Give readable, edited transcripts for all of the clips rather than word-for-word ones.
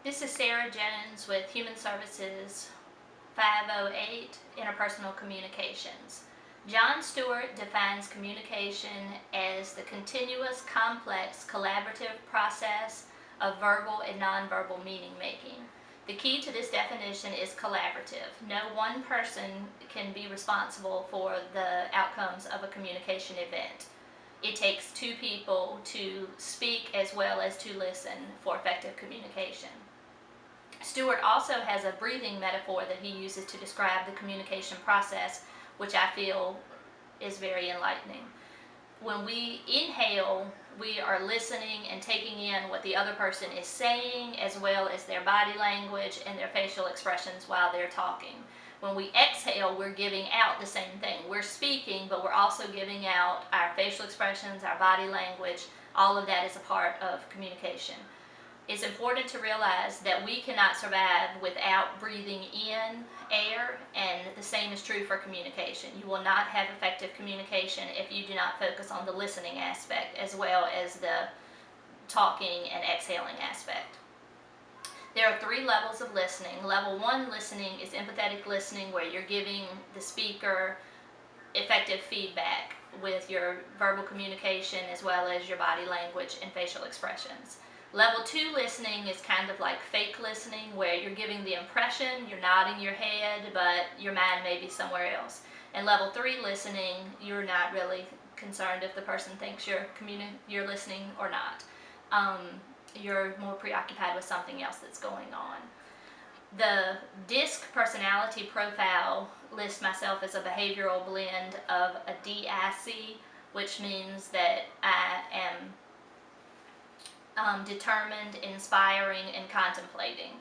This is Sarah Jones with Human Services 508 Interpersonal Communications. Jon Stewart defines communication as the continuous, complex, collaborative process of verbal and nonverbal meaning making. The key to this definition is collaborative. No one person can be responsible for the outcomes of a communication event. It takes two people to speak as well as to listen for effective communication. Stewart also has a breathing metaphor that he uses to describe the communication process, which I feel is very enlightening. When we inhale, we are listening and taking in what the other person is saying, as well as their body language and their facial expressions while they're talking. When we exhale, we're giving out the same thing. We're speaking, but we're also giving out our facial expressions, our body language. All of that is a part of communication. It's important to realize that we cannot survive without breathing in air, and the same is true for communication. You will not have effective communication if you do not focus on the listening aspect as well as the talking and exhaling aspect. There are 3 levels of listening. Level 1 listening is empathetic listening, where you're giving the speaker effective feedback with your verbal communication as well as your body language and facial expressions. Level 2 listening is kind of like fake listening, where you're giving the impression, you're nodding your head, but your mind may be somewhere else. And level 3 listening, you're not really concerned if the person thinks you're listening or not. You're more preoccupied with something else that's going on. The DISC personality profile lists myself as a behavioral blend of a DIC, which means that I am determined, inspiring, and contemplating.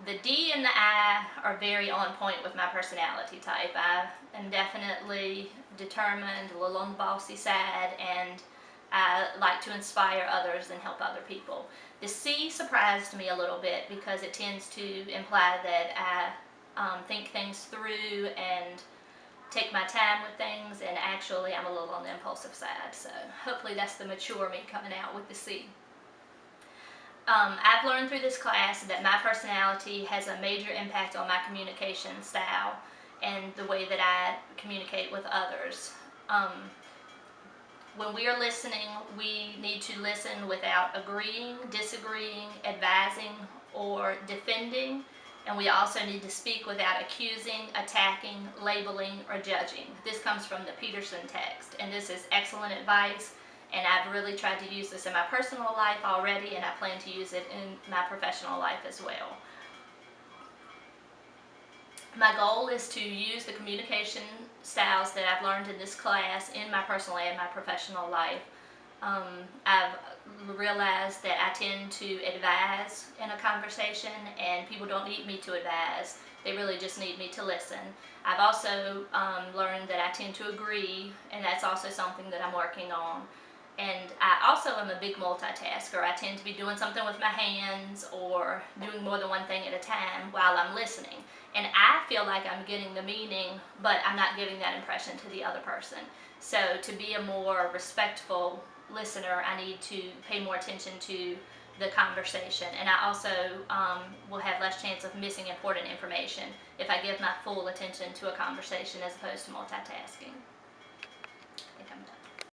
The D and the I are very on point with my personality type. I am definitely determined, a little on the bossy side, and I like to inspire others and help other people. The C surprised me a little bit because it tends to imply that I think things through and take my time with things, and actually I'm a little on the impulsive side. So hopefully that's the mature me coming out with the C. I've learned through this class that my personality has a major impact on my communication style and the way that I communicate with others. When we are listening, we need to listen without agreeing, disagreeing, advising, or defending. And we also need to speak without accusing, attacking, labeling, or judging. This comes from the Peterson text, and this is excellent advice. And I've really tried to use this in my personal life already, and I plan to use it in my professional life as well. My goal is to use the communication styles that I've learned in this class in my personal and my professional life. I've realized that I tend to advise in a conversation, and people don't need me to advise. They really just need me to listen. I've also learned that I tend to agree, and that's also something that I'm working on. And I also am a big multitasker. I tend to be doing something with my hands or doing more than one thing at a time while I'm listening. And I feel like I'm getting the meaning, but I'm not giving that impression to the other person. So to be a more respectful listener, I need to pay more attention to the conversation. And I also will have less chance of missing important information if I give my full attention to a conversation as opposed to multitasking.